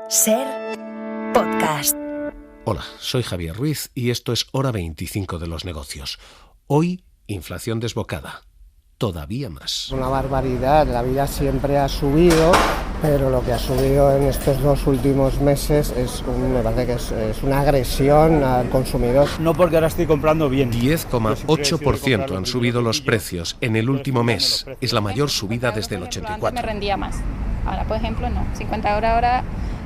Ser podcast. Hola, soy Javier Ruiz y esto es Hora 25 de los negocios. Hoy, inflación desbocada. Todavía más. Una barbaridad, la vida siempre ha subido, pero lo que ha subido en estos 2 últimos meses me parece que es una agresión al consumidor. No porque ahora estoy comprando bien. 10,8% han subido los precios en el último mes. Es la mayor subida desde el 84. Me rendía más. Ahora, por ejemplo, no. 50 euros ahora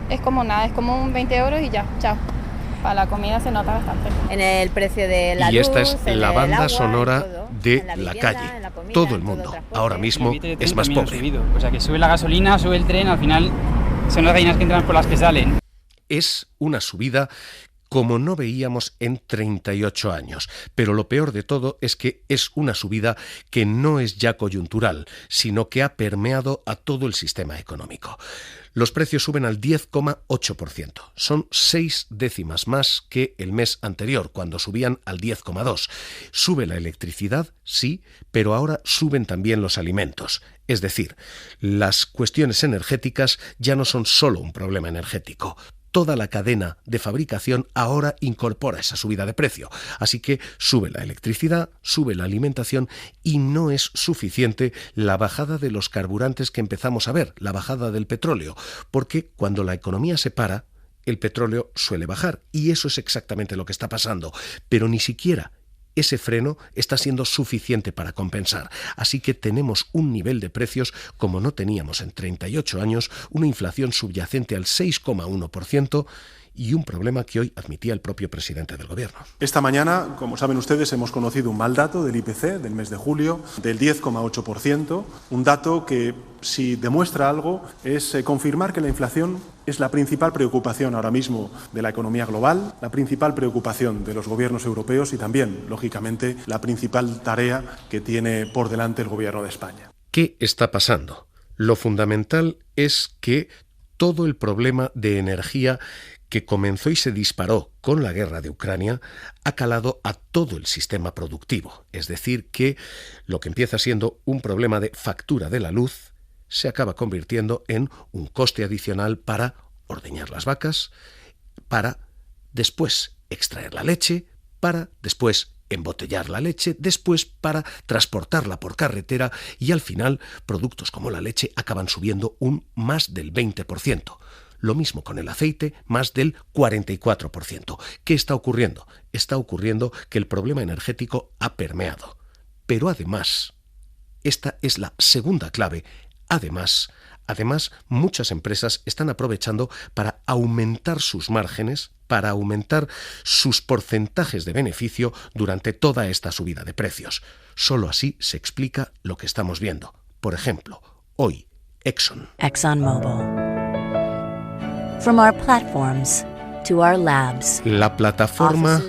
es como nada, es como un 20 euros y ya, chao. Para la comida se nota bastante. En el precio de la luz, y esta es la banda agua, sonora de la calle. Todo el mundo ahora mismo es más pobre. O sea, que sube la gasolina, sube el tren, al final son las gallinas que entran por las que salen. Es una subida como no veíamos en 38 años. Pero lo peor de todo es que es una subida que no es ya coyuntural, sino que ha permeado a todo el sistema económico. Los precios suben al 10,8%. Son 6 décimas más que el mes anterior, cuando subían al 10,2%. Sube la electricidad, sí, pero ahora suben también los alimentos. Es decir, las cuestiones energéticas ya no son solo un problema energético. Toda la cadena de fabricación ahora incorpora esa subida de precio. Así que sube la electricidad, sube la alimentación y no es suficiente la bajada de los carburantes que empezamos a ver, la bajada del petróleo, porque cuando la economía se para, el petróleo suele bajar y eso es exactamente lo que está pasando. Pero ni siquiera ese freno está siendo suficiente para compensar. Así que tenemos un nivel de precios como no teníamos en 38 años, una inflación subyacente al 6,1% y un problema que hoy admitía el propio presidente del gobierno. Esta mañana, como saben ustedes, hemos conocido un mal dato del IPC del mes de julio, del 10,8%, un dato que, si demuestra algo, es confirmar que la inflación es la principal preocupación ahora mismo de la economía global, la principal preocupación de los gobiernos europeos y también, lógicamente, la principal tarea que tiene por delante el gobierno de España. ¿Qué está pasando? Lo fundamental es que todo el problema de energía que comenzó y se disparó con la guerra de Ucrania, ha calado a todo el sistema productivo. Es decir, que lo que empieza siendo un problema de factura de la luz se acaba convirtiendo en un coste adicional para ordeñar las vacas, para después extraer la leche, para después embotellar la leche, después para transportarla por carretera y al final productos como la leche acaban subiendo un más del 20%. Lo mismo con el aceite, más del 44%. ¿Qué está ocurriendo? Está ocurriendo que el problema energético ha permeado. Pero además, esta es la segunda clave, además, muchas empresas están aprovechando para aumentar sus márgenes, para aumentar sus porcentajes de beneficio durante toda esta subida de precios. Solo así se explica lo que estamos viendo. Por ejemplo, hoy, ExxonMobil. From our platforms to our labs, la plataforma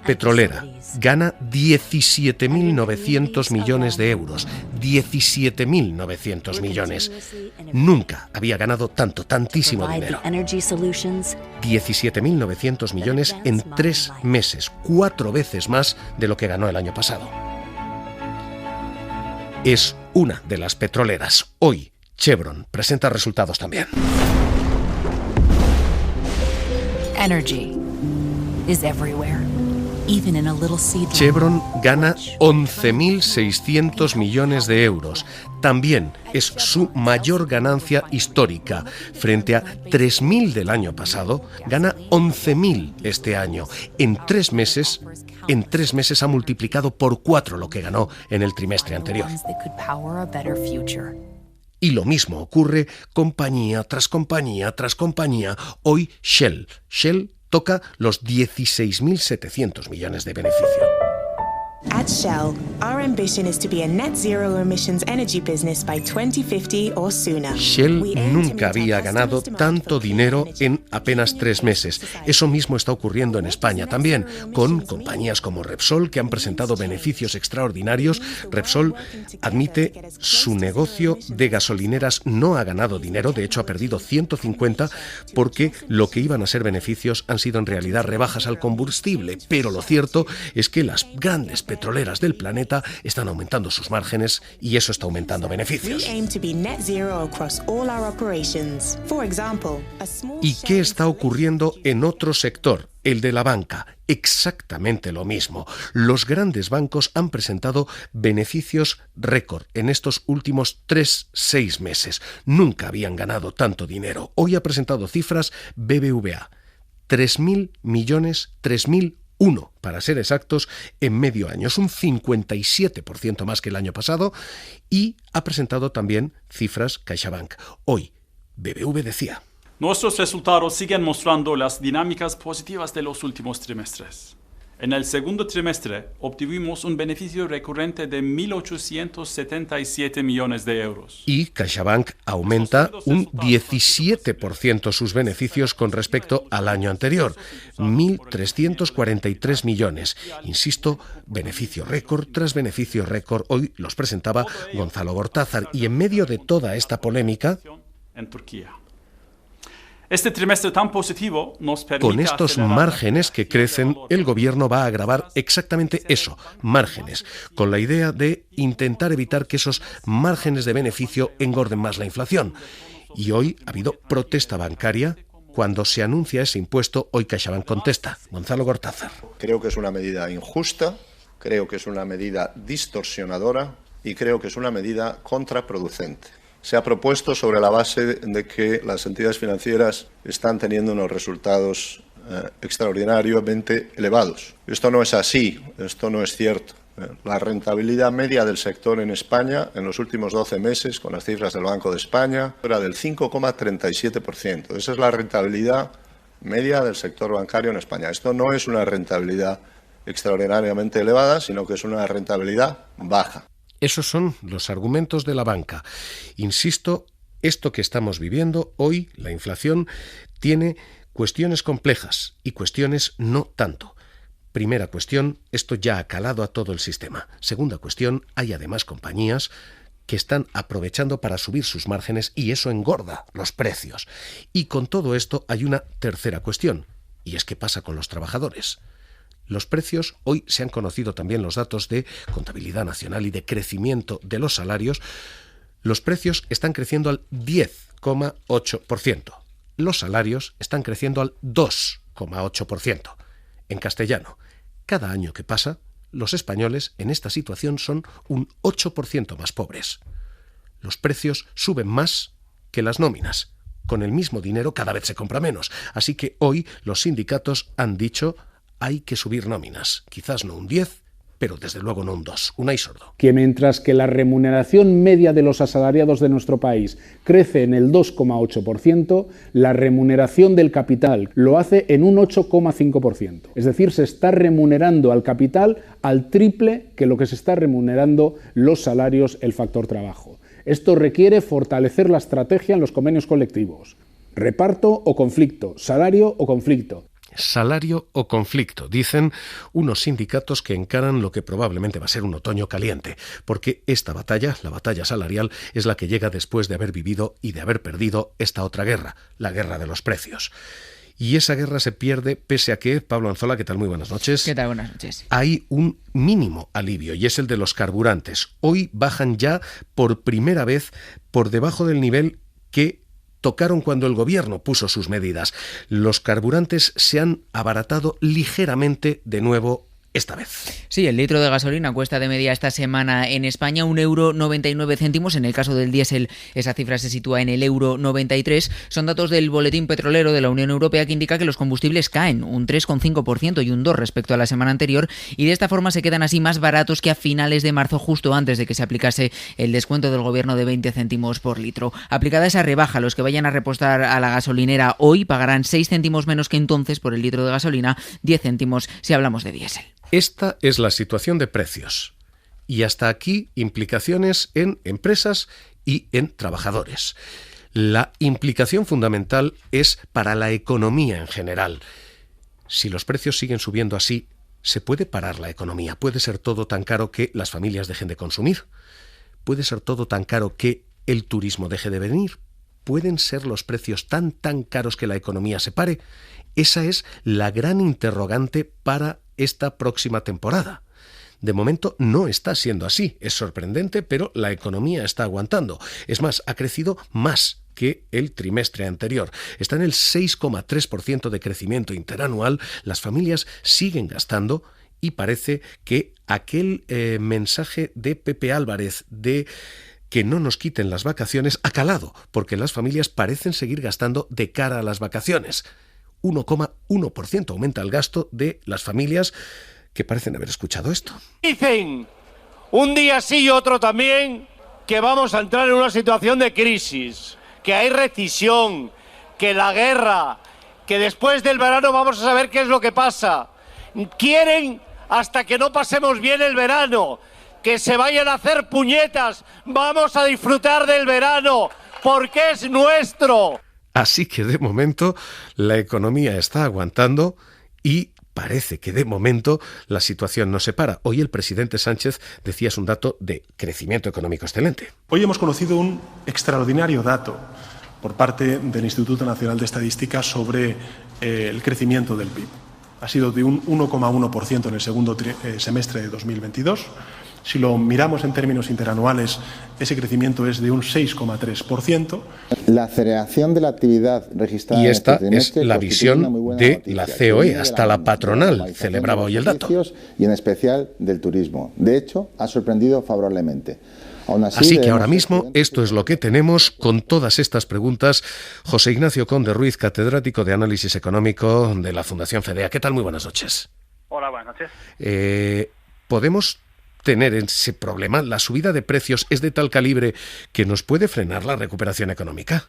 petrolera gana 17.900 millones de euros. 17.900 millones. Nunca había ganado tantísimo dinero. 17.900 millones en 3 meses, 4 veces más de lo que ganó el año pasado. Es una de las petroleras. Hoy, Chevron presenta resultados también. energy is everywhere. Even in a little seedling. Chevron gana 11.600 millones de euros. También es su mayor ganancia histórica. Frente a 3.000 del año pasado, gana 11.000 este año. En 3 meses ha multiplicado por 4 lo que ganó en el trimestre anterior. Y lo mismo ocurre compañía tras compañía tras compañía. Hoy Shell toca los 16.700 millones de beneficio. At Shell, our ambition is to be a net zero emissions energy business by 2050 or sooner. Shell nunca había ganado tanto dinero en apenas 3 meses. Eso mismo está ocurriendo en España también, con compañías como Repsol que han presentado beneficios extraordinarios. Repsol admite su negocio de gasolineras no ha ganado dinero, de hecho ha perdido 150 porque lo que iban a ser beneficios han sido en realidad rebajas al combustible. Pero lo cierto es que las grandes petroleras del planeta están aumentando sus márgenes y eso está aumentando beneficios. We aim to be net zero across all our operations. For example, a small ¿Y qué está ocurriendo en otro sector, el de la banca? Exactamente lo mismo. Los grandes bancos han presentado beneficios récord en estos últimos 3-6 meses. Nunca habían ganado tanto dinero. Hoy ha presentado cifras BBVA. 3.000 millones, 3.001 para ser exactos, en medio año. Es un 57% más que el año pasado y ha presentado también cifras CaixaBank. Hoy, BBV decía: Nuestros resultados siguen mostrando las dinámicas positivas de los últimos trimestres. En el segundo trimestre obtuvimos un beneficio recurrente de 1.877 millones de euros. Y CaixaBank aumenta un 17% sus beneficios con respecto al año anterior, 1.343 millones. Insisto, beneficio récord tras beneficio récord. Hoy los presentaba Gonzalo Gortázar y en medio de toda esta polémica, en Turquía. Este trimestre tan positivo nos permite con estos márgenes que crecen, el gobierno va a agravar exactamente eso, márgenes, con la idea de intentar evitar que esos márgenes de beneficio engorden más la inflación. Y hoy ha habido protesta bancaria. Cuando se anuncia ese impuesto, hoy CaixaBank contesta. Gonzalo Gortázar. Creo que es una medida injusta, creo que es una medida distorsionadora y creo que es una medida contraproducente. Se ha propuesto sobre la base de que las entidades financieras están teniendo unos resultados extraordinariamente elevados. Esto no es así, esto no es cierto. La rentabilidad media del sector en España en los últimos 12 meses, con las cifras del Banco de España, era del 5,37%. Esa es la rentabilidad media del sector bancario en España. Esto no es una rentabilidad extraordinariamente elevada, sino que es una rentabilidad baja. Esos son los argumentos de la banca. Insisto, esto que estamos viviendo hoy, la inflación, tiene cuestiones complejas y cuestiones no tanto. Primera cuestión, esto ya ha calado a todo el sistema. Segunda cuestión, hay además compañías que están aprovechando para subir sus márgenes y eso engorda los precios. Y con todo esto hay una tercera cuestión, y es qué pasa con los trabajadores. Los precios, hoy se han conocido también los datos de contabilidad nacional y de crecimiento de los salarios. Los precios están creciendo al 10,8%. Los salarios están creciendo al 2,8%. En castellano, cada año que pasa, los españoles en esta situación son un 8% más pobres. Los precios suben más que las nóminas. Con el mismo dinero cada vez se compra menos. Así que hoy los sindicatos han dicho: hay que subir nóminas, quizás no un 10, pero desde luego no un 2. Unai Sordo. Que mientras que la remuneración media de los asalariados de nuestro país crece en el 2,8%, la remuneración del capital lo hace en un 8,5%. Es decir, se está remunerando al capital al triple que lo que se está remunerando los salarios, el factor trabajo. Esto requiere fortalecer la estrategia en los convenios colectivos. Reparto o conflicto, salario o conflicto. Salario o conflicto, dicen unos sindicatos que encaran lo que probablemente va a ser un otoño caliente, porque esta batalla, la batalla salarial, es la que llega después de haber vivido y de haber perdido esta otra guerra, la guerra de los precios. Y esa guerra se pierde pese a que, Pablo Anzola, ¿qué tal? Muy buenas noches. ¿Qué tal? Buenas noches. Hay un mínimo alivio y es el de los carburantes. Hoy bajan ya por primera vez por debajo del nivel que tocaron cuando el gobierno puso sus medidas. Los carburantes se han abaratado ligeramente de nuevo esta vez. Sí, el litro de gasolina cuesta de media esta semana en España 1,99 €. En el caso del diésel, esa cifra se sitúa en el €93. Son datos del Boletín Petrolero de la Unión Europea que indica que los combustibles caen un 3,5% y un 2% respecto a la semana anterior, y de esta forma se quedan así más baratos que a finales de marzo, justo antes de que se aplicase el descuento del gobierno de 20 céntimos por litro. Aplicada esa rebaja, los que vayan a repostar a la gasolinera hoy pagarán 6 céntimos menos que entonces por el litro de gasolina, 10 céntimos si hablamos de diésel. Esta es la situación de precios. Y hasta aquí implicaciones en empresas y en trabajadores. La implicación fundamental es para la economía en general. Si los precios siguen subiendo así, ¿se puede parar la economía? ¿Puede ser todo tan caro que las familias dejen de consumir? ¿Puede ser todo tan caro que el turismo deje de venir? ¿Pueden ser los precios tan caros que la economía se pare? Esa es la gran interrogante para esta próxima temporada. de momento no está siendo así. Es sorprendente, pero la economía está aguantando. Es más, ha crecido más que el trimestre anterior. Está en el 6,3% de crecimiento interanual. Las familias siguen gastando y parece que aquel mensaje de Pepe Álvarez de que no nos quiten las vacaciones ha calado, porque las familias parecen seguir gastando de cara a las vacaciones. 1,1% aumenta el gasto de las familias que parecen haber escuchado esto. Dicen, un día sí y otro también, que vamos a entrar en una situación de crisis, que hay recesión, que la guerra, que después del verano vamos a saber qué es lo que pasa. Quieren hasta que no pasemos bien el verano, que se vayan a hacer puñetas, vamos a disfrutar del verano, porque es nuestro. Así que de momento la economía está aguantando y parece que de momento la situación no se para. Hoy el presidente Sánchez decía es un dato de crecimiento económico excelente. Hoy hemos conocido un extraordinario dato por parte del Instituto Nacional de Estadística sobre el crecimiento del PIB. Ha sido de un 1,1% en el segundo semestre de 2022. Si lo miramos en términos interanuales, ese crecimiento es de un 6,3%. La aceleración de la actividad registrada y esta en este es la visión de la COE, hasta la patronal celebraba hoy el dato. Y en especial del turismo. De hecho, ha sorprendido favorablemente. Así que ahora mismo esto es lo que tenemos. Con todas estas preguntas, José Ignacio Conde Ruiz, catedrático de Análisis Económico de la Fundación FEDEA. ¿Qué tal? Muy buenas noches. Hola, buenas noches. ¿Podemos tener ese problema? ¿La subida de precios es de tal calibre que nos puede frenar la recuperación económica?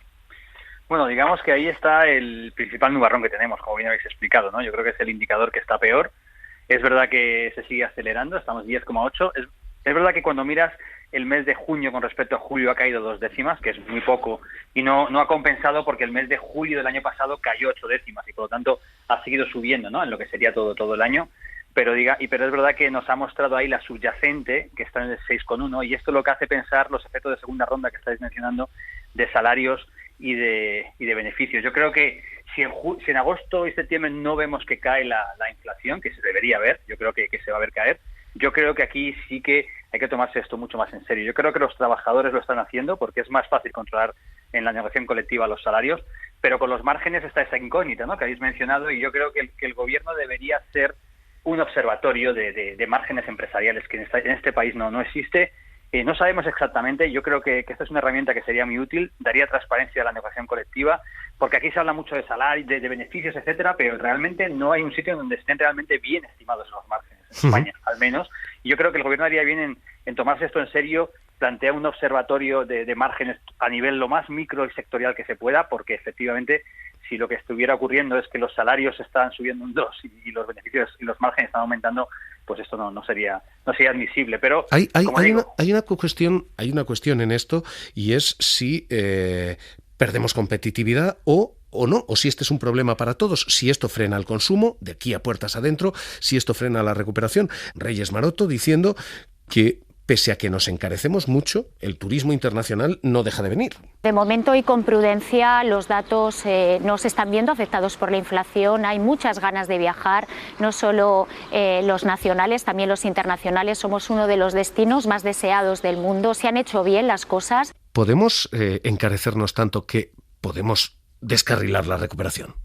Bueno, digamos que ahí está el principal nubarrón que tenemos, como bien habéis explicado, ¿no? Yo creo que es el indicador que está peor. Es verdad que se sigue acelerando, estamos 10,8. Es verdad que cuando miras el mes de junio con respecto a julio ha caído 2 décimas, que es muy poco, y no ha compensado porque el mes de julio del año pasado cayó 8 décimas y por lo tanto ha seguido subiendo, ¿no? En lo que sería todo el año. Pero es verdad que nos ha mostrado ahí la subyacente, que está en el 6,1, y esto es lo que hace pensar los efectos de segunda ronda que estáis mencionando de salarios y de beneficios. Yo creo que si en agosto y septiembre no vemos que cae la inflación, que se debería ver, yo creo que se va a ver caer, yo creo que aquí sí que hay que tomarse esto mucho más en serio. Yo creo que los trabajadores lo están haciendo porque es más fácil controlar en la negociación colectiva los salarios, pero con los márgenes está esa incógnita, ¿no?, que habéis mencionado, y yo creo que el gobierno debería ser un observatorio de márgenes empresariales que en este país no existe. No sabemos exactamente. Yo creo que esta es una herramienta que sería muy útil, daría transparencia a la negociación colectiva, porque aquí se habla mucho de salarios, de beneficios, etcétera, pero realmente no hay un sitio donde estén realmente bien estimados los márgenes, en España al menos. Y yo creo que el gobierno haría bien en tomarse esto en serio, plantear un observatorio de márgenes a nivel lo más micro y sectorial que se pueda, porque efectivamente si lo que estuviera ocurriendo es que los salarios están subiendo un 2 y los beneficios y los márgenes están aumentando, pues esto no sería admisible. Pero hay una cuestión en esto, y es si perdemos competitividad o no, o si este es un problema para todos, si esto frena el consumo de aquí a puertas adentro, si esto frena la recuperación. Reyes Maroto diciendo que pese a que nos encarecemos mucho, el turismo internacional no deja de venir. De momento y con prudencia, los datos no se están viendo afectados por la inflación. Hay muchas ganas de viajar, no solo los nacionales, también los internacionales. Somos uno de los destinos más deseados del mundo. Se han hecho bien las cosas. ¿Podemos encarecernos tanto que podemos descarrilar la recuperación?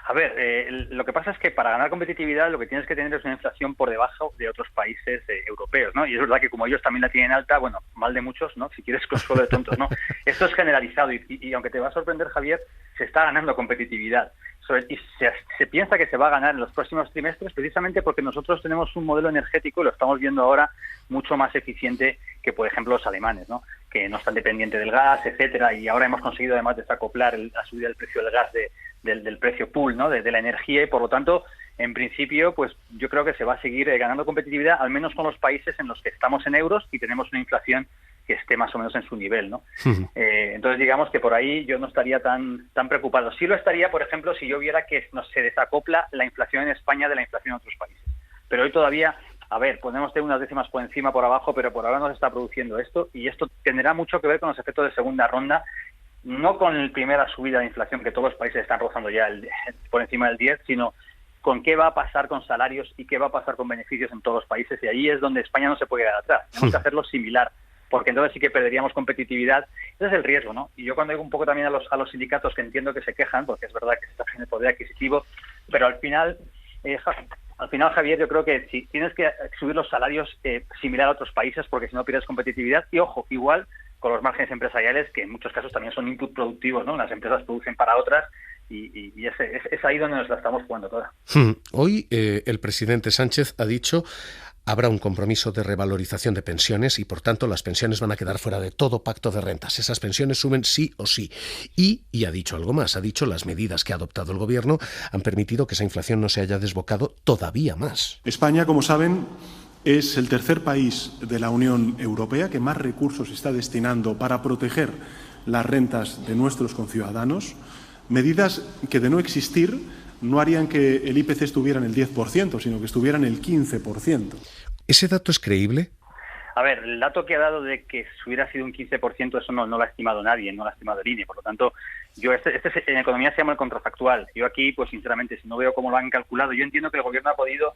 A ver, lo que pasa es que para ganar competitividad lo que tienes que tener es una inflación por debajo de otros países europeos, ¿no? Y es verdad que como ellos también la tienen alta, bueno, mal de muchos, ¿no? Si quieres consuelo de tontos, ¿no? Esto es generalizado y aunque te va a sorprender, Javier, se está ganando competitividad. Y se piensa que se va a ganar en los próximos trimestres precisamente porque nosotros tenemos un modelo energético, y lo estamos viendo ahora, mucho más eficiente que, por ejemplo, los alemanes, ¿no? Que no están dependientes del gas, etcétera, y ahora hemos conseguido además desacoplar la subida del precio del gas del precio pool, ¿no?, de la energía, y por lo tanto, en principio, pues yo creo que se va a seguir ganando competitividad, al menos con los países en los que estamos en euros y tenemos una inflación que esté más o menos en su nivel, ¿no? Entonces, digamos que por ahí yo no estaría tan preocupado. Sí lo estaría, por ejemplo, si yo viera que se desacopla la inflación en España de la inflación en otros países. Pero hoy todavía, a ver, podemos tener unas décimas por encima, por abajo, pero por ahora no se está produciendo esto, y esto tendrá mucho que ver con los efectos de segunda ronda, no con la primera subida de inflación que todos los países están rozando ya por encima del 10, sino con qué va a pasar con salarios y qué va a pasar con beneficios en todos los países, y ahí es donde España no se puede quedar atrás. Tenemos que hacerlo similar, porque entonces sí que perderíamos competitividad. Ese es el riesgo, ¿no? Y yo cuando digo un poco también a los sindicatos, que entiendo que se quejan, porque es verdad que se está haciendo el poder adquisitivo, pero al final, Javier, yo creo que si tienes que subir los salarios similar a otros países, porque si no pierdes competitividad, y ojo, igual con los márgenes empresariales, que en muchos casos también son input productivos, ¿no? Las empresas producen para otras, y es ahí donde nos la estamos jugando toda. Hoy el presidente Sánchez ha dicho: habrá un compromiso de revalorización de pensiones y, por tanto, las pensiones van a quedar fuera de todo pacto de rentas. Esas pensiones suben sí o sí. Y ha dicho algo más. Ha dicho: las medidas que ha adoptado el Gobierno han permitido que esa inflación no se haya desbocado todavía más. España, como saben, es el tercer país de la Unión Europea que más recursos está destinando para proteger las rentas de nuestros conciudadanos. Medidas que, de no existir, no harían que el IPC estuviera en el 10%, sino que estuviera en el 15%. ¿Ese dato es creíble? A ver, el dato que ha dado de que si hubiera sido un 15%, eso no lo ha estimado nadie, no lo ha estimado el INE. Por lo tanto, yo en economía se llama el contrafactual. Yo aquí, pues sinceramente, si no veo cómo lo han calculado, yo entiendo que el Gobierno ha podido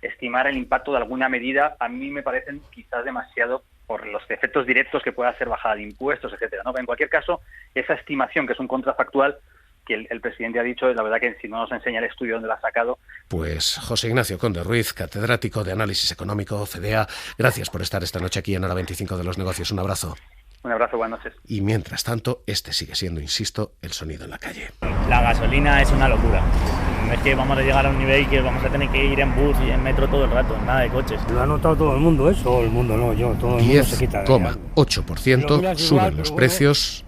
estimar el impacto de alguna medida. A mí me parecen quizás demasiado por los efectos directos que pueda ser bajada de impuestos, etcétera, ¿no? Pero en cualquier caso, esa estimación, que es un contrafactual, que el presidente ha dicho, la verdad que si no nos enseña el estudio donde lo ha sacado. Pues José Ignacio Conde Ruiz, catedrático de Análisis Económico, CDA, gracias por estar esta noche aquí en Hora 25 de los Negocios. Un abrazo. Un abrazo, buenas noches. Y mientras tanto, este sigue siendo, insisto, el sonido en la calle. La gasolina es una locura. Es que vamos a llegar a un nivel que vamos a tener que ir en bus y en metro todo el rato, nada de coches. Lo ha notado todo el mundo eso. Todo el mundo no, yo. Todo el mundo se quita. 10,8% suben los precios,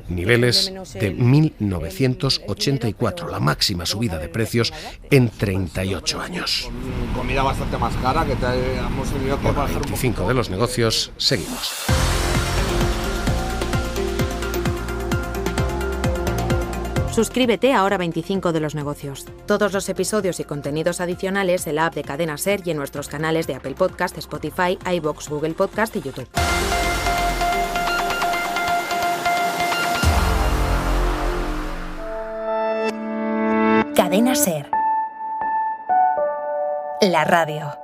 niveles de 1984, la máxima subida de precios en 38 años. Con comida bastante más cara, que hemos tenido que bajar 25 de los negocios, seguimos. Suscríbete a Hora 25 de los Negocios. Todos los episodios y contenidos adicionales en la app de Cadena SER y en nuestros canales de Apple Podcast, Spotify, iVoox, Google Podcast y YouTube. Cadena SER. La radio.